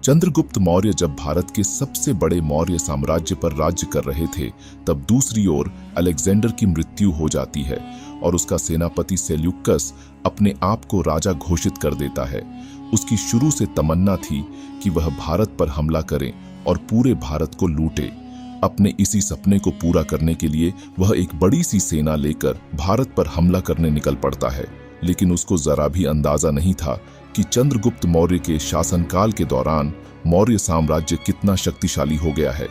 चंद्रगुप्त मौर्य जब भारत के सबसे बड़े मौर्य साम्राज्य पर राज्य कर रहे थे, तब दूसरी ओर अलेक्जेंडर की मृत्यु हो जाती है और उसका सेनापति सेल्यूकस अपने आप को राजा घोषित कर देता है। उसकी शुरू से तमन्ना थी कि वह भारत पर हमला करे और पूरे भारत को लूटे। अपने इसी सपने को पूरा करने के लिए वह एक बड़ी सी सेना लेकर भारत पर हमला करने निकल पड़ता है, लेकिन उसको जरा भी अंदाजा नहीं था कि चंद्रगुप्त मौर्य के शासनकाल के दौरान मौर्य साम्राज्य कितना शक्तिशाली हो गया है।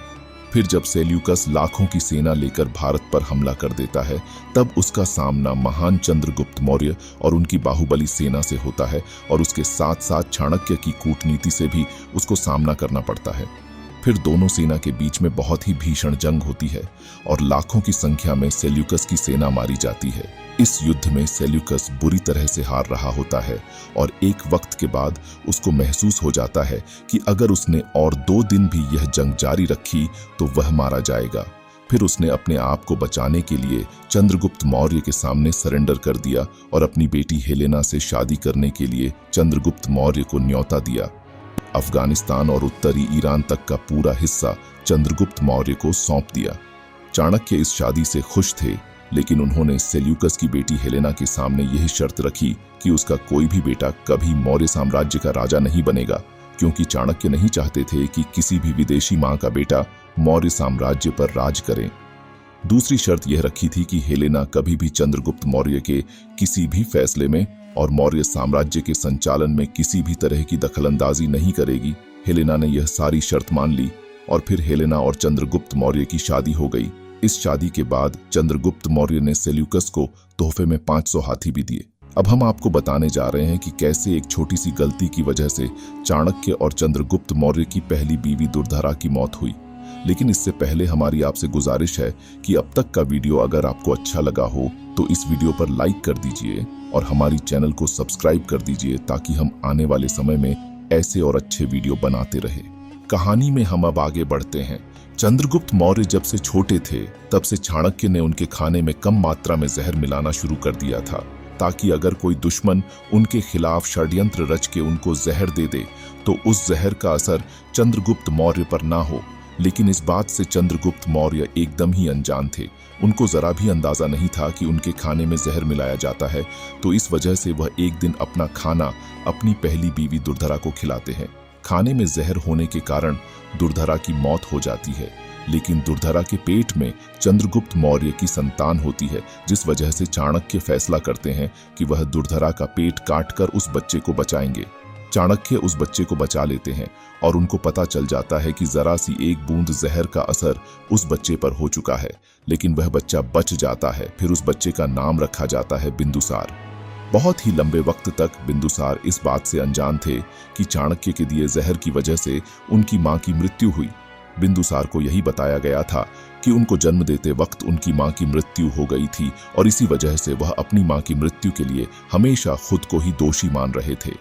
फिर जब सेल्यूकस लाखों की सेना लेकर भारत पर हमला कर देता है, तब उसका सामना महान चंद्रगुप्त मौर्य और उनकी बाहुबली सेना से होता है और उसके साथ साथ चाणक्य की कूटनीति से भी उसको सामना करना पड़ता है। फिर दोनों सेना के बीच में बहुत ही भीषण जंग होती है और लाखों की संख्या में सेल्यूकस की सेना मारी जाती है। इस युद्ध में सेल्यूकस बुरी तरह से हार रहा होता है और एक वक्त के बाद उसको महसूस हो जाता है कि अगर उसने और 2 दिन भी यह जंग जारी रखी तो वह मारा जाएगा। फिर उसने अपने आप को बचाने के लिए चंद्रगुप्त मौर्य के सामने सरेंडर कर दिया और अपनी बेटी हेलेना से शादी करने के लिए चंद्रगुप्त मौर्य को न्योता दिया। अफगानिस्तान और उत्तरी ईरान तक का पूरा हिस्सा चंद्रगुप्त मौर्य को सौंप दिया। चाणक्य इस शादी से खुश थे, लेकिन उन्होंने सेल्यूकस की बेटी हेलेना के सामने यही शर्त रखी कि उसका कोई भी बेटा कभी मौर्य साम्राज्य का राजा नहीं बनेगा, क्योंकि चाणक्य नहीं चाहते थे कि किसी भी विदेशी मां का बेटा मौर्य साम्राज्य पर राज करे। दूसरी शर्त यह रखी थी कि हेलेना कभी भी चंद्रगुप्त मौर्य के किसी भी फैसले में और मौर्य साम्राज्य के संचालन में किसी भी तरह की दखलंदाजी नहीं करेगी। हेलेना ने यह सारी शर्त मान ली और फिर हेलेना और चंद्रगुप्त मौर्य की शादी हो गई। इस शादी के बाद चंद्रगुप्त मौर्य ने सेल्यूकस को तोहफे में 500 हाथी भी दिए। अब हम आपको बताने जा रहे हैं कि कैसे एक छोटी सी गलती की वजह से चाणक्य और चंद्रगुप्त मौर्य की पहली बीवी दुर्धरा की मौत हुई। लेकिन इससे पहले हमारी आपसे गुजारिश है कि अब तक का वीडियो अगर आपको अच्छा लगा हो तो इस वीडियो पर लाइक कर दीजिए और हमारी चैनल को सब्सक्राइब कर दीजिए, ताकि हम आने वाले समय में ऐसे और अच्छे वीडियो बनाते रहे। कहानी में हम अब आगे बढ़ते हैं। चंद्रगुप्त मौर्य जब से छोटे थे, तब से चाणक्य ने उनके खाने में कम मात्रा में जहर मिलाना शुरू कर दिया था, ताकि अगर कोई दुश्मन उनके खिलाफ षड्यंत्र रच के उनको जहर दे दे तो उस जहर का असर चंद्रगुप्त मौर्य पर ना हो। लेकिन इस बात से चंद्रगुप्त मौर्य एकदम ही अनजान थे। उनको जरा भी अंदाजा नहीं था कि उनके खाने में जहर मिलाया जाता है, तो इस वजह से वह एक दिन अपना खाना अपनी पहली बीवी दुर्धरा को खिलाते हैं। खाने में जहर होने के कारण दुर्धरा की मौत हो जाती है, लेकिन दुर्धरा के पेट में चंद्रगुप्त मौर्य की संतान होती है, जिस वजह से चाणक्य फैसला करते हैं कि वह दुर्धरा का पेट काटकर उस बच्चे को बचाएंगे। चाणक्य उस बच्चे को बचा लेते हैं और उनको पता चल जाता है कि जरा सी एक बूंद जहर का असर उस बच्चे पर हो चुका है, लेकिन वह बच्चा बच जाता है। फिर उस बच्चे का नाम रखा जाता है बिंदुसार। बहुत ही लंबे वक्त तक बिंदुसार इस बात से अनजान थे कि चाणक्य के दिए जहर की वजह से उनकी मां की मृत्यु हुई। बिंदुसार को यही बताया गया था कि उनको जन्म देते वक्त उनकी मां की मृत्यु हो गई थी और इसी वजह से वह अपनी मां की मृत्यु के लिए हमेशा खुद को ही दोषी मान रहे थे।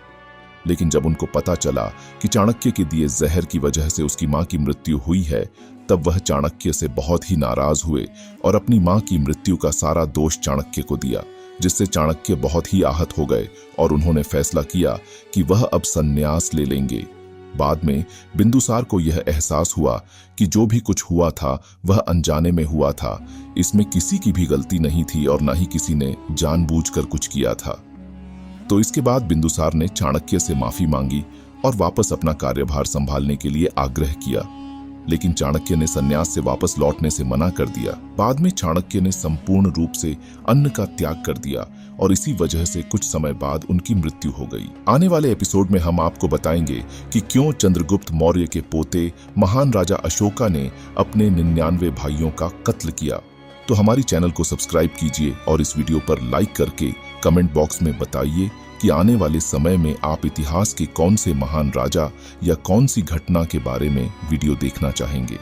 लेकिन जब उनको पता चला कि चाणक्य के दिए जहर की वजह से उसकी मां की मृत्यु हुई है, तब वह चाणक्य से बहुत ही नाराज हुए और अपनी मां की मृत्यु का सारा दोष चाणक्य को दिया, जिससे चाणक्य बहुत ही आहत हो गए और उन्होंने फैसला किया कि वह अब संन्यास ले लेंगे। बाद में बिंदुसार को यह एहसास हुआ कि जो भी कुछ हुआ था वह अनजाने में हुआ था। इसमें किसी की भी गलती नहीं थी और न ही किसी ने जानबूझकर कुछ किया था। तो इसके बाद बिंदुसार ने चाणक्य से माफी मांगी और वापस अपना कार्यभार संभालने के लिए आग्रह किया, लेकिन चाणक्य ने संन्यास से वापस लौटने से मना कर दिया। बाद में चाणक्य ने संपूर्ण रूप से अन्न का त्याग कर दिया और इसी वजह से कुछ समय बाद उनकी मृत्यु हो गई। आने वाले एपिसोड में हम आपको बताएंगे कि क्यों चंद्रगुप्त मौर्य के पोते महान राजा अशोका ने अपने 99 भाइयों का कत्ल किया। तो हमारी चैनल को सब्सक्राइब कीजिए और इस वीडियो पर लाइक करके कमेंट बॉक्स में बताइए कि आने वाले समय में आप इतिहास के कौन से महान राजा या कौन सी घटना के बारे में वीडियो देखना चाहेंगे।